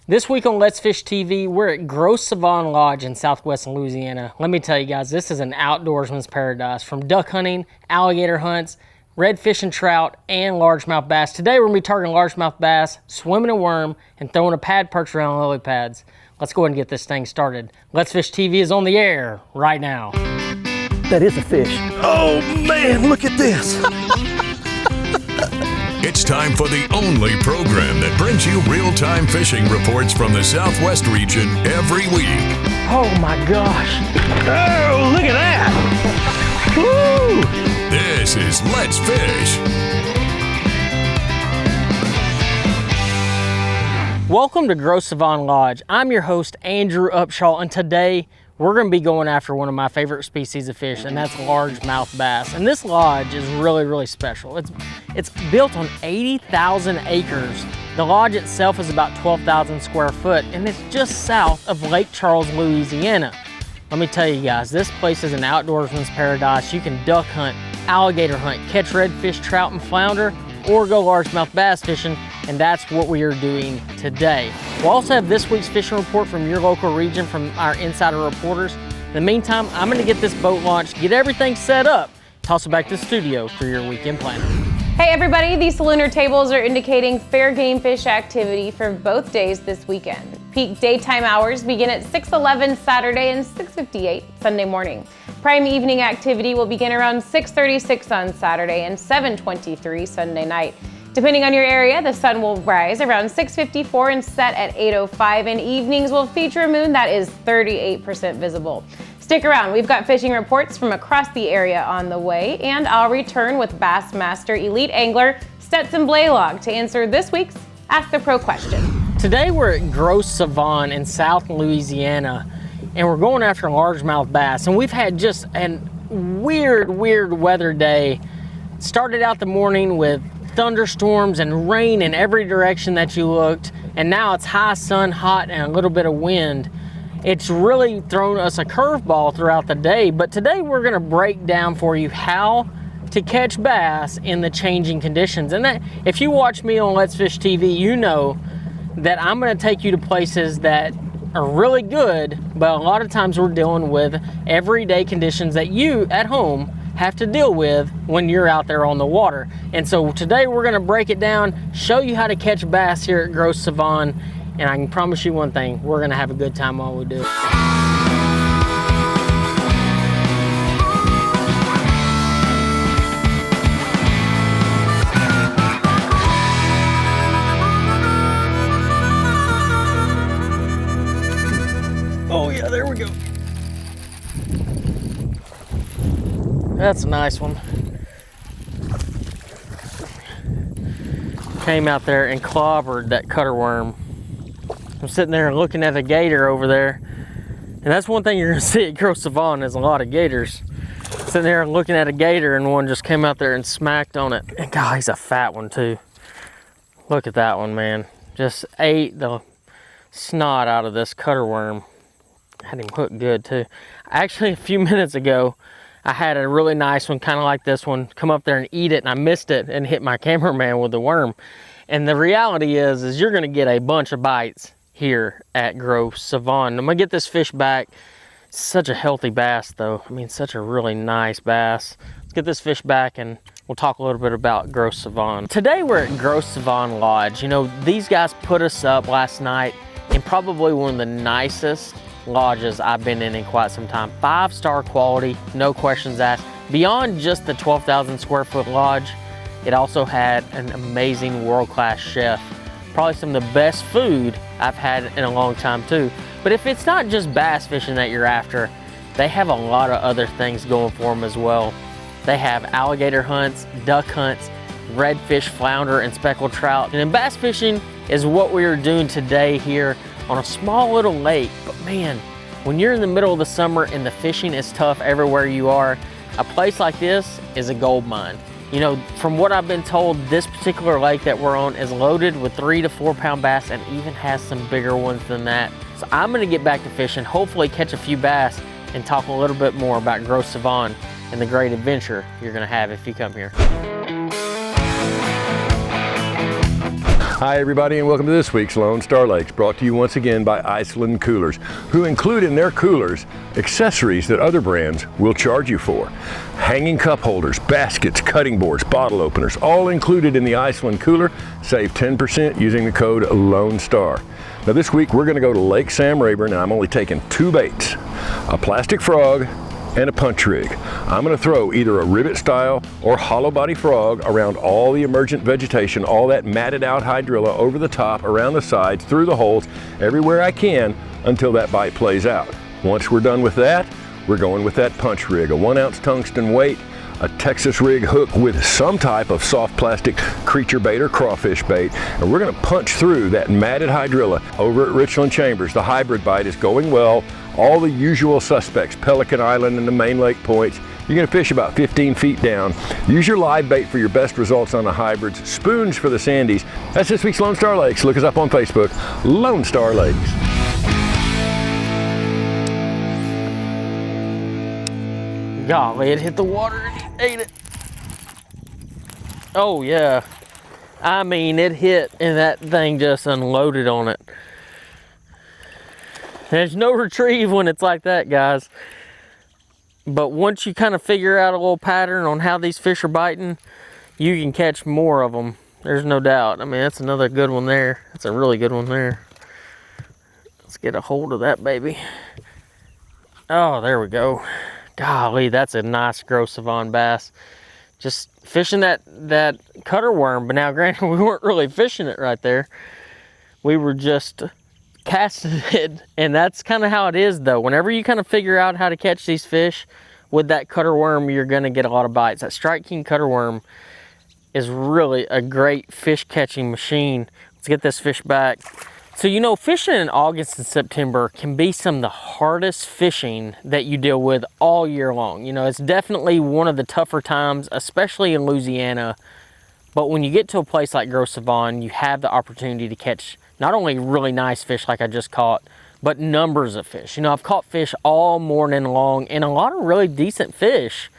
This week on Let's Fish TV, we're at Gross Savon Lodge in Southwest Louisiana. Let me tell you guys, this is an outdoorsman's paradise. From duck hunting, alligator hunts, redfish and trout, and largemouth bass. Today we're going to be targeting largemouth bass, swimming a worm, and throwing a pad perch around lily pads. Let's go ahead and get this thing started. Let's Fish TV is on the air right now. That is a fish. Oh man, look at this. It's time for the only program that brings you real-time fishing reports from the Southwest region every week. Oh my gosh. Oh, look at that. Woo! This is Let's Fish. Welcome to Gross Savon Lodge. I'm your host, Andrew Upshaw, and today we're going to be going after one of my favorite species of fish, and that's largemouth bass. And this lodge is really special. It's built on 80,000 acres. The lodge itself is about 12,000 square foot, and it's just south of Lake Charles, Louisiana. Let me tell you guys, this place is an outdoorsman's paradise. You can duck hunt, alligator hunt, catch redfish, trout, and flounder, or go largemouth bass fishing, and that's what we are doing today. We'll also have this week's fishing report from your local region from our insider reporters. In the meantime, I'm gonna get this boat launched, get everything set up, toss it back to the studio for your weekend planning. Hey everybody, these lunar tables are indicating fair game fish activity for both days this weekend. Peak daytime hours begin at 6:11 Saturday and 6:58 Sunday morning. Prime evening activity will begin around 6:36 on Saturday and 7:23 Sunday night. Depending on your area, the sun will rise around 6:54 and set at 8:05, and evenings will feature a moon that is 38% visible. Stick around, we've got fishing reports from across the area on the way, and I'll return with Bassmaster Elite Angler Stetson Blaylock to answer this week's Ask the Pro question. Today we're at Gross Savon in South Louisiana, and we're going after largemouth bass, and we've had just a weird weather day. Started out the morning with thunderstorms and rain in every direction that you looked, and now it's high sun, hot, and a little bit of wind. It's really thrown us a curveball throughout the day, but today we're gonna break down for you how to catch bass in the changing conditions. And that, if you watch me on Let's Fish TV, you know that I'm gonna take you to places that are really good, but a lot of times we're dealing with everyday conditions that you at home have to deal with when you're out there on the water. And so today we're gonna break it down, show you how to catch bass here at Gross Savon, and I can promise you one thing, we're gonna have a good time while we do it. Oh yeah, there we go. That's a nice one. Came out there and clobbered that cutter worm. I'm sitting there looking at a gator over there, and that's one thing you're gonna see at Gross Savon is a lot of gators. Sitting there looking at a gator, and one just came out there and smacked on it. And God, he's a fat one too. Look at that one, man. Just ate the snot out of this cutter worm. Had him hooked good too. Actually, a few minutes ago, I had a really nice one, kind of like this one, come up there and eat it, and I missed it and hit my cameraman with the worm. And the reality is you're gonna get a bunch of bites here at Gross Savon. I'm gonna get this fish back. Such a healthy bass though. I mean, such a really nice bass. Let's get this fish back and we'll talk a little bit about Gross Savon. Today we're at Gross Savon Lodge. You know, these guys put us up last night in probably one of the nicest lodges I've been in quite some time. 5-star quality, no questions asked. Beyond just the 12,000 square foot lodge, it also had an amazing world-class chef. Probably some of the best food I've had in a long time too. But if it's not just bass fishing that you're after, they have a lot of other things going for them as well. They have alligator hunts, duck hunts, redfish, flounder, and speckled trout. And bass fishing is what we are doing today here on a small little lake. But man, when you're in the middle of the summer and the fishing is tough everywhere you are, a place like this is a gold mine. You know, from what I've been told, this particular lake that we're on is loaded with 3 to 4 pound bass and even has some bigger ones than that. So I'm gonna get back to fishing, hopefully catch a few bass, and talk a little bit more about Gross Savon and the great adventure you're gonna have if you come here. Hi everybody, and welcome to this week's Lone Star Lakes, brought to you once again by Iceland Coolers, who include in their coolers accessories that other brands will charge you for. Hanging cup holders, baskets, cutting boards, bottle openers, all included in the Iceland Cooler. Save 10% using the code Lone Star. Now this week we're going to go to Lake Sam Rayburn, and I'm only taking 2 baits, a plastic frog and a punch rig. I'm going to throw either a rivet style or hollow body frog around all the emergent vegetation, all that matted out hydrilla over the top, around the sides, through the holes, everywhere I can until that bite plays out. Once we're done with that, we're going with that punch rig, a 1-ounce tungsten weight, a Texas rig hook with some type of soft plastic creature bait or crawfish bait, and we're going to punch through that matted hydrilla over at Richland Chambers. The hybrid bite is going well. All the usual suspects, Pelican Island and the main lake points. You're going to fish about 15 feet down. Use your live bait for your best results on the hybrids, spoons for the sandies. That's this week's Lone Star Lakes. Look us up on Facebook, Lone Star Lakes. Golly, it hit the water and he ate it. Oh yeah. I mean, it hit and that thing just unloaded on it. There's no retrieve when it's like that, guys. But once you kind of figure out a little pattern on how these fish are biting, you can catch more of them. There's no doubt. I mean, that's another good one there. That's a really good one there. Let's get a hold of that baby. Oh, there we go. Golly, that's a nice gross Savon bass. Just fishing that cutter worm, but now granted we weren't really fishing it right there. We were just casting it, and that's kind of how it is though. Whenever you kind of figure out how to catch these fish with that cutter worm, you're gonna get a lot of bites. That Strike King cutter worm is really a great fish catching machine. Let's get this fish back. So you know, fishing in August and September can be some of the hardest fishing that you deal with all year long. You know, it's definitely one of the tougher times, especially in Louisiana. But when you get to a place like Gros Savon, you have the opportunity to catch not only really nice fish like I just caught, but numbers of fish. You know, I've caught fish all morning long and a lot of really decent fish.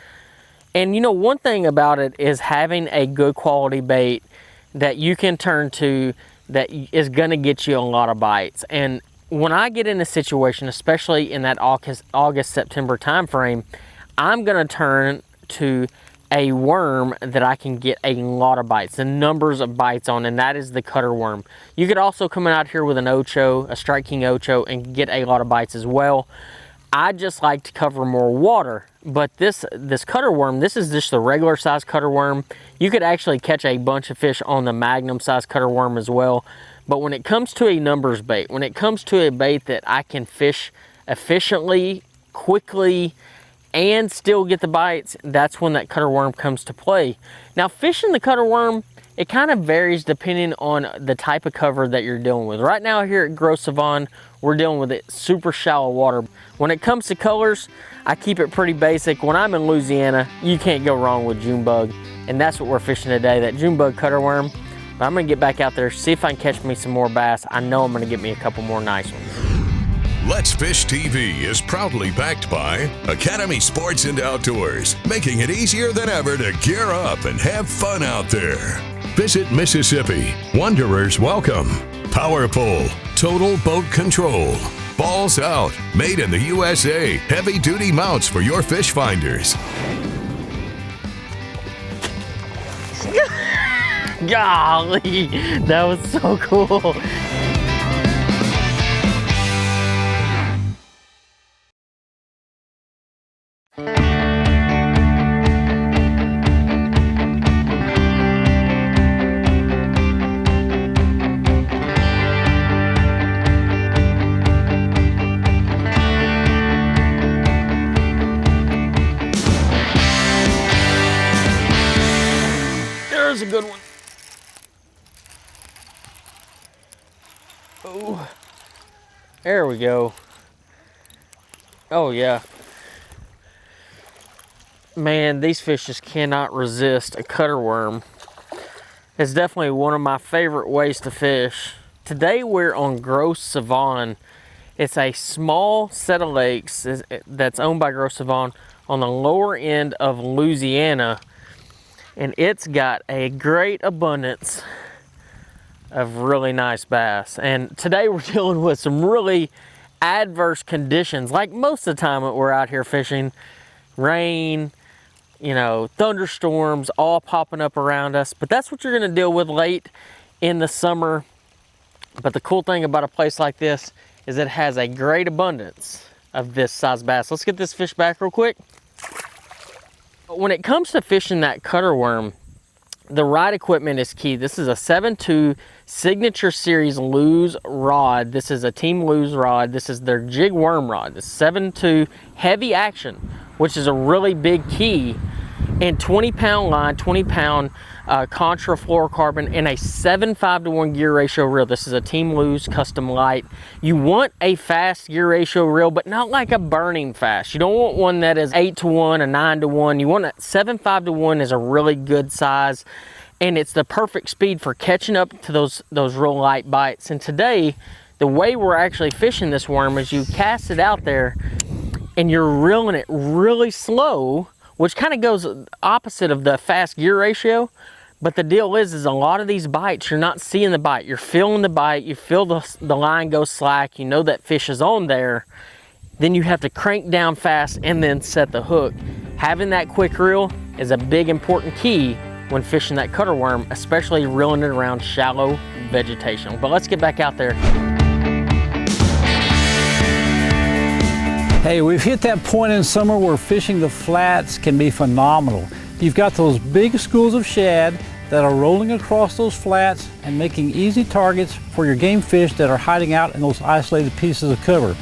And you know, one thing about it is having a good quality bait that you can turn to that is gonna get you a lot of bites. And when I get in a situation, especially in that August, September time frame, I'm gonna turn to a worm that I can get a lot of bites, the numbers of bites on, and that is the cutter worm. You could also come out here with an Ocho, a Strike King Ocho, and get a lot of bites as well. I just like to cover more water, but this cutter worm, this is just the regular size cutter worm. You could actually catch a bunch of fish on the magnum size cutter worm as well. But when it comes to a numbers bait, when it comes to a bait that I can fish efficiently, quickly, and still get the bites, that's when that cutter worm comes to play. Now, fishing the cutter worm, it kind of varies depending on the type of cover that you're dealing with. Right now here at Gros Savon, we're dealing with it super shallow water. When it comes to colors, I keep it pretty basic. When I'm in Louisiana, you can't go wrong with June bug, and that's what we're fishing today, that June bug cutter worm. But I'm gonna get back out there, see if I can catch me some more bass. I know I'm gonna get me a couple more nice ones. Let's Fish TV is proudly backed by Academy Sports and Outdoors, making it easier than ever to gear up and have fun out there. Visit Mississippi, Wanderers welcome. Power Pole, total boat control. Balls Out, made in the USA, heavy duty mounts for your fish finders. Golly, that was so cool. There's a good one. Oh, there we go. Oh yeah. Man, these fish just cannot resist a cutter worm. It's definitely one of my favorite ways to fish. Today we're on Gros Savon. It's a small set of lakes that's owned by Gros Savon on the lower end of Louisiana. And it's got a great abundance of really nice bass. And today we're dealing with some really adverse conditions, like most of the time that we're out here fishing. Rain, you know, thunderstorms all popping up around us, but that's what you're gonna deal with late in the summer. But the cool thing about a place like this is it has a great abundance of this size bass. Let's get this fish back real quick. When it comes to fishing that cutter worm, the right equipment is key. This is a 7.2 Signature Series Lew's rod. This is a Team Lew's rod. This is their jig worm rod. This 7.2 heavy action, which is a really big key. And 20-pound line, 20-pound contra fluorocarbon, and a 7:5-to-1 gear ratio reel. This is a Team Lew's custom light. You want a fast gear ratio reel, but not like a burning fast. You don't want one that is 8-to-1, a 9-to-1. You want a 7.5-to-1 is a really good size, and it's the perfect speed for catching up to those real light bites. And today, the way we're actually fishing this worm is you cast it out there, and you're reeling it really slow, which kind of goes opposite of the fast gear ratio. But the deal is a lot of these bites, you're not seeing the bite. You're feeling the bite. You feel the line go slack. You know that fish is on there. Then you have to crank down fast and then set the hook. Having that quick reel is a big important key when fishing that cutter worm, especially reeling it around shallow vegetation. But let's get back out there. Hey, we've hit that point in summer where fishing the flats can be phenomenal. You've got those big schools of shad that are rolling across those flats and making easy targets for your game fish that are hiding out in those isolated pieces of cover.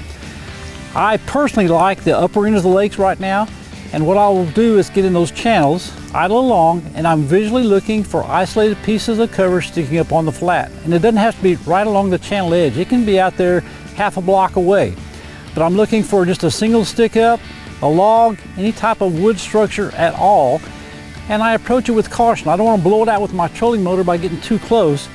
I personally like the upper end of the lakes right now, and what I will do is get in those channels, idle along, and I'm visually looking for isolated pieces of cover sticking up on the flat. And it doesn't have to be right along the channel edge. It can be out there half a block away. But I'm looking for just a single stick up, a log, any type of wood structure at all. And I approach it with caution. I don't want to blow it out with my trolling motor by getting too close.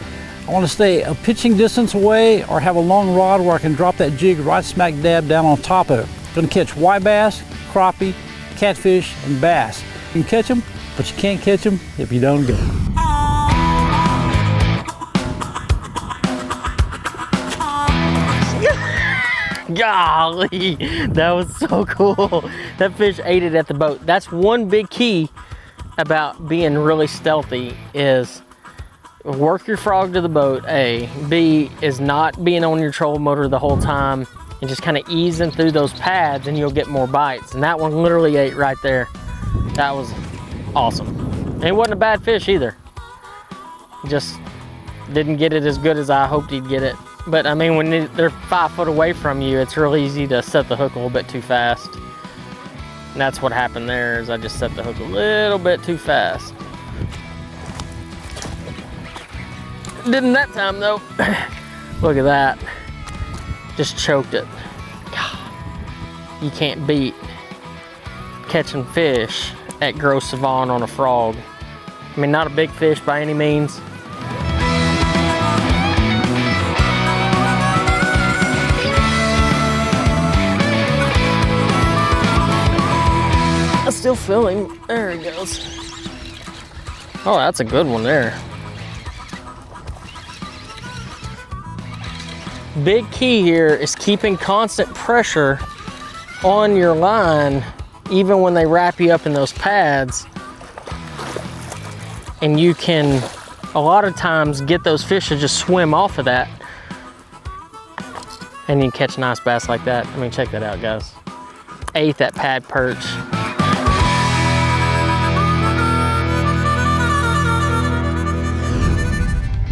I want to stay a pitching distance away or have a long rod where I can drop that jig right smack dab down on top of it. Going to catch white bass, crappie, catfish, and bass. You can catch them, but you can't catch them if you don't go. Golly, that was so cool. That fish ate it at the boat. That's one big key about being really stealthy is work your frog to the boat, A. B is not being on your troll motor the whole time and just kind of easing through those pads and you'll get more bites. And that one literally ate right there. That was awesome. And it wasn't a bad fish either. Just didn't get it as good as I hoped he'd get it. But I mean, when they're 5 foot away from you, it's really easy to set the hook a little bit too fast. And that's what happened there, is I just set the hook a little bit too fast. Didn't that time though. Look at that. Just choked it. God, you can't beat catching fish at Gross Savon on a frog. I mean, not a big fish by any means. I still feel him. There he goes. Oh, that's a good one there. Big key here is keeping constant pressure on your line even when they wrap you up in those pads. And you can, a lot of times, get those fish to just swim off of that. And you can catch a nice bass like that. I mean, check that out, guys. Ate that pad perch.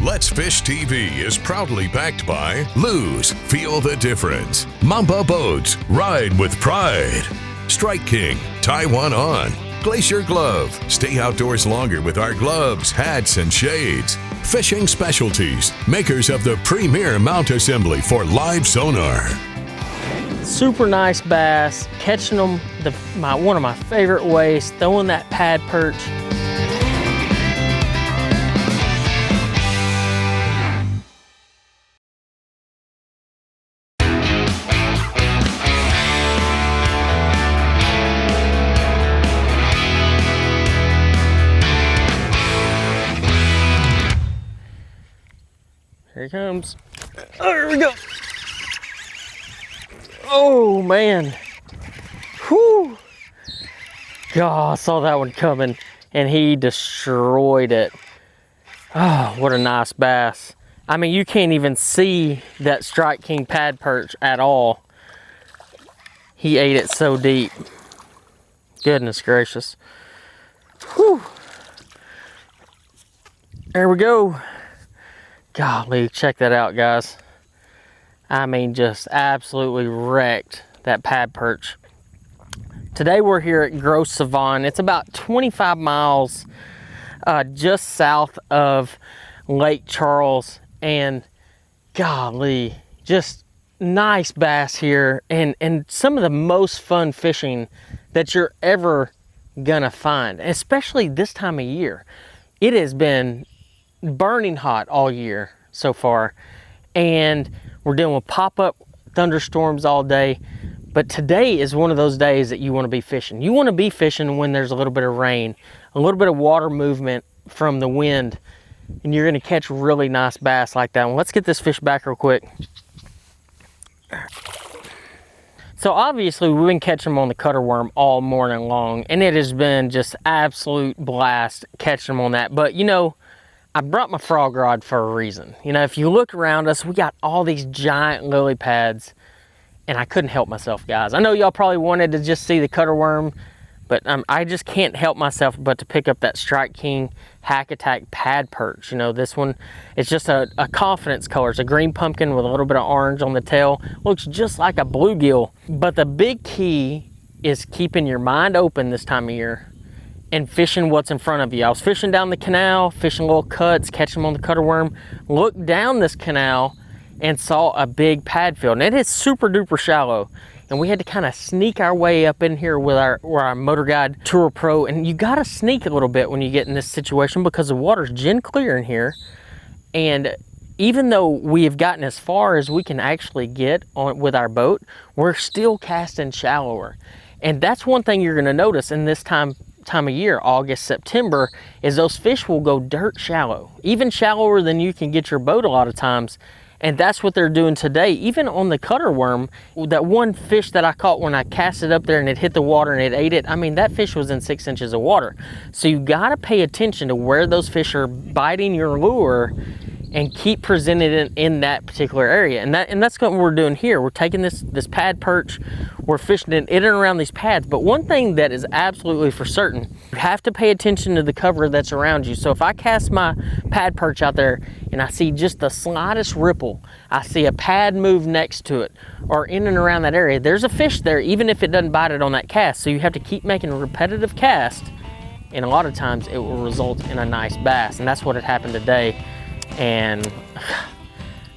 Let's Fish TV is proudly backed by Lew's, feel the difference. Mamba Boats, ride with pride. Strike King, tie one on. Glacier Glove, stay outdoors longer with our gloves, hats, and shades. Fishing Specialties, makers of the premier mount assembly for live sonar. Super nice bass, catching them one of my favorite ways, throwing that pad perch. he comes. Oh, here we go. Oh, man. Whew. God, I saw that one coming, and he destroyed it. Oh, what a nice bass. I mean, you can't even see that Strike King pad perch at all. He ate it so deep. Goodness gracious. Whew. There we go. Golly, check that out, guys. I mean, just absolutely wrecked that pad perch. Today we're here at Gross Savon. It's about 25 miles just south of Lake Charles, and golly, just nice bass here, and some of the most fun fishing that you're ever gonna find, especially this time of year. It has been burning hot all year so far, and we're dealing with pop-up thunderstorms all day. But today is one of those days that you want to be fishing. You want to be fishing when there's a little bit of rain, a little bit of water movement from the wind, and you're going to catch really nice bass like that one. Let's get this fish back real quick. So obviously we've been catching them on the cutter worm all morning long, and it has been just absolute blast catching them on that. But you know, I brought my frog rod for a reason. You know, if you look around us, we got all these giant lily pads, and I couldn't help myself, guys. I know y'all probably wanted to just see the cutter worm, but I just can't help myself but to pick up that Strike King Hack Attack pad perch. You know, this one, it's just a confidence color. It's a green pumpkin with a little bit of orange on the tail. Looks just like a bluegill. But the big key is keeping your mind open this time of year and fishing what's in front of you. I was fishing down the canal, fishing little cuts, catching them on the cutter worm. Looked down this canal and saw a big pad field, and it is super duper shallow, and we had to kind of sneak our way up in here with our Motor Guide Tour Pro. And you got to sneak a little bit when you get in this situation because the water's gin clear in here, and even though we have gotten as far as we can actually get on with our boat, we're still casting shallower. And that's one thing you're going to notice in this time of year, August, September, is those fish will go dirt shallow, even shallower than you can get your boat a lot of times. And that's what they're doing today. Even on the cutter worm, that one fish that I caught when I cast it up there and it hit the water and it ate it, I mean, that fish was in 6 inches of water. So you gotta pay attention to where those fish are biting your lure and keep presenting it in that particular area. And that's what we're doing here. We're taking this pad perch, we're fishing it in and around these pads. But one thing that is absolutely for certain, you have to pay attention to the cover that's around you. So if I cast my pad perch out there and I see just the slightest ripple, I see a pad move next to it, or in and around that area, there's a fish there, even if it doesn't bite it on that cast. So you have to keep making a repetitive cast, and a lot of times it will result in a nice bass. And that's what had happened today. And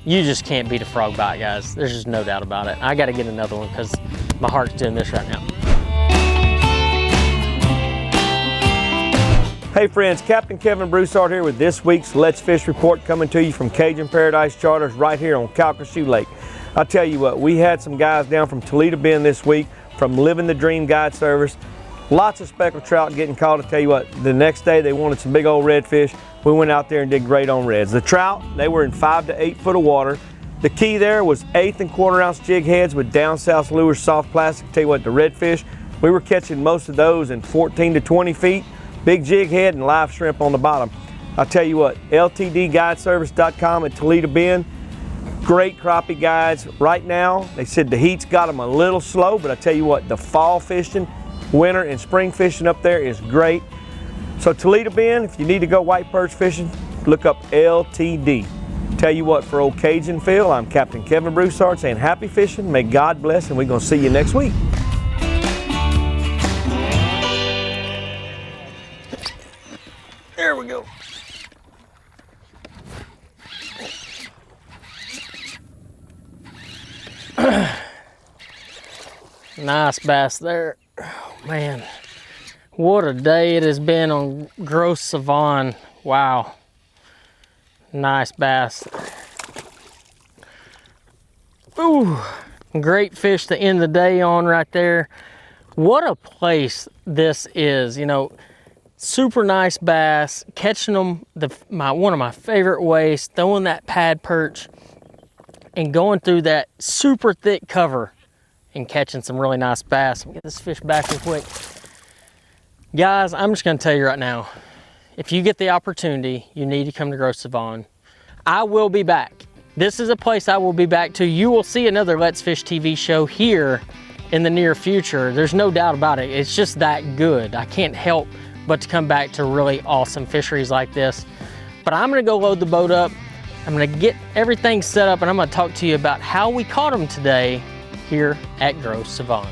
you just can't beat a frog bite, guys. There's just no doubt about it. I got to get another one because my heart's doing this right now. Hey friends, Captain Kevin Broussard here with this week's Let's Fish Report, coming to you from Cajun Paradise Charters right here on Calcasieu Lake. I'll tell you what, we had some guys down from Toledo Bend this week from Living the Dream Guide Service. Lots of speckled trout getting caught. I'll tell you what, the next day they wanted some big old redfish. We went out there and did great on reds. The trout, they were in 5 to 8 foot of water. The key there was 1/8 and 1/4 ounce jig heads with down south lures, soft plastic. I'll tell you what, the redfish, we were catching most of those in 14 to 20 feet. Big jig head and live shrimp on the bottom. I'll tell you what, ltdguideservice.com at Toledo Bend, great crappie guides. Right now, they said the heat's got them a little slow, but I tell you what, the fall fishing, winter and spring fishing up there is great. So Toledo Bend, if you need to go white perch fishing, look up LTD. Tell you what, for old Cajun Phil, I'm Captain Kevin Broussard saying happy fishing, may God bless, and we're gonna see you next week. There we go. Nice bass there. Oh, man, what a day it has been on Gross Savon. Wow, nice bass. Ooh, great fish to end the day on right there. What a place this is. You know, Super nice bass, catching them one of my favorite ways, throwing that pad perch and going through that super thick cover and catching some really nice bass. Let me get this fish back real quick. Guys, I'm just gonna tell you right now, if you get the opportunity, you need to come to Grow Savon. I will be back. This is a place I will be back to. You will see another Let's Fish TV show here in the near future. There's no doubt about it. It's just that good. I can't help but to come back to really awesome fisheries like this. But I'm gonna go load the boat up. I'm gonna get everything set up and I'm gonna talk to you about how we caught them today here at Grow Savon.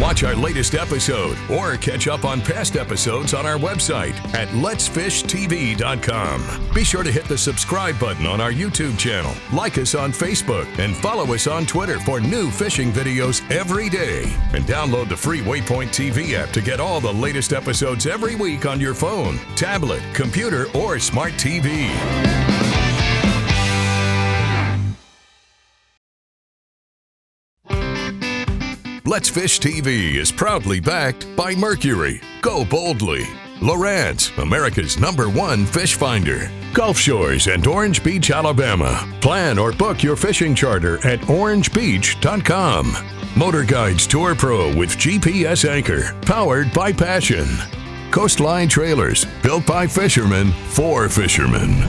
Watch our latest episode or catch up on past episodes on our website at letsfishtv.com. Be sure to hit the subscribe button on our YouTube channel, like us on Facebook, and follow us on Twitter for new fishing videos every day. And download the free Waypoint TV app to get all the latest episodes every week on your phone, tablet, computer, or smart TV. Let's Fish TV is proudly backed by Mercury, Go Boldly, Lowrance, America's #1 fish finder, Gulf Shores and Orange Beach, Alabama. Plan or book your fishing charter at orangebeach.com. Motor Guides Tour Pro with GPS anchor, powered by Passion. Coastline Trailers, built by fishermen for fishermen.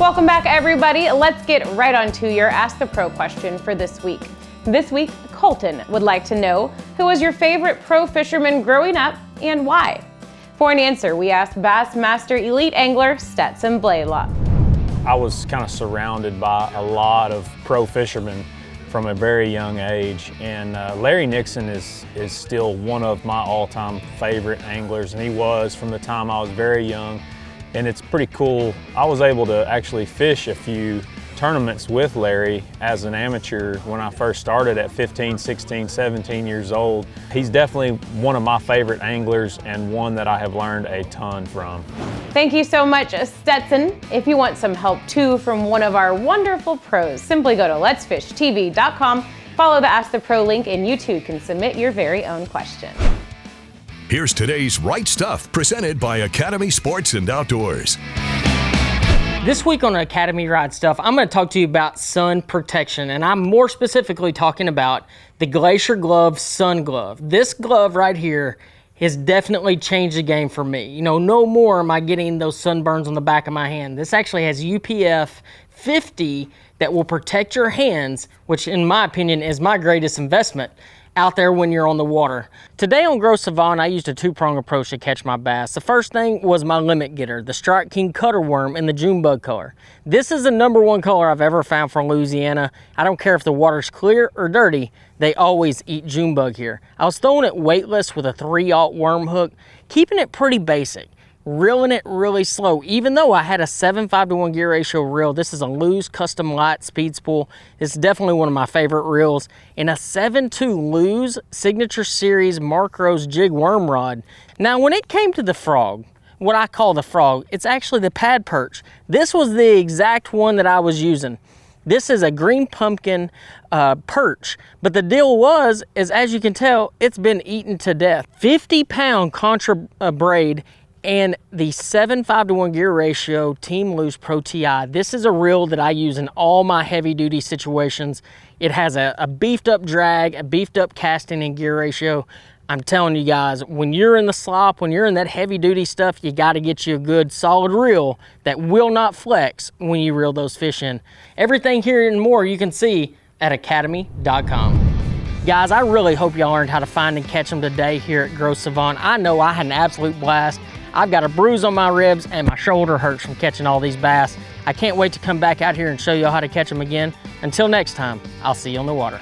Welcome back, everybody. Let's get right on to your Ask the Pro question for this week. This week, Colton would like to know, who was your favorite pro fisherman growing up and why? For an answer, we asked Bassmaster Elite Angler Stetson Blaylock. I was kind of surrounded by a lot of pro fishermen from a very young age, and Larry Nixon is still one of my all-time favorite anglers, and he was from the time I was very young, and it's pretty cool. I was able to actually fish a few tournaments with Larry as an amateur when I first started at 15, 16, 17 years old. He's definitely one of my favorite anglers and one that I have learned a ton from. Thank you so much, Stetson. If you want some help too from one of our wonderful pros, simply go to letsfishtv.com, follow the Ask the Pro link, and you too can submit your very own question. Here's today's Right Stuff, presented by Academy Sports and Outdoors. This week on Academy Right Stuff, I'm going to talk to you about sun protection, and I'm more specifically talking about the Glacier Glove Sun Glove. This glove right here has definitely changed the game for me. You know, no more am I getting those sunburns on the back of my hand. This actually has UPF 50 that will protect your hands, which in my opinion is my greatest investment out there when you're on the water. Today on Grow Savon, I used a two-prong approach to catch my bass. The first thing was my limit getter, the Strike King Cutter Worm in the June bug color. This is the #1 color I've ever found from Louisiana. I don't care if the water's clear or dirty, they always eat June bug here. I was throwing it weightless with a 3/0 worm hook, keeping it pretty basic, reeling it really slow. Even though I had a 7:5 to 1 gear ratio reel, this is a Lew's Custom Light Speed Spool. It's definitely one of my favorite reels. And a 7.2 Lew's Signature Series Mark Rose Jig Worm Rod. Now, when it came to the frog, what I call the frog, it's actually the pad perch. This was the exact one that I was using. This is a green pumpkin perch, but the deal was, as you can tell, it's been eaten to death. 50-pound contra braid and the 7.5 to 1 gear ratio Team Lew's Pro TI. This is a reel that I use in all my heavy duty situations. It has a beefed up drag, a beefed up casting and gear ratio. I'm telling you guys, when you're in the slop, when you're in that heavy duty stuff, you gotta get you a good solid reel that will not flex when you reel those fish in. Everything here and more you can see at academy.com. Guys, I really hope y'all learned how to find and catch them today here at Grow Savon. I know I had an absolute blast. I've got a bruise on my ribs and my shoulder hurts from catching all these bass. I can't wait to come back out here and show y'all how to catch them again. Until next time, I'll see you on the water.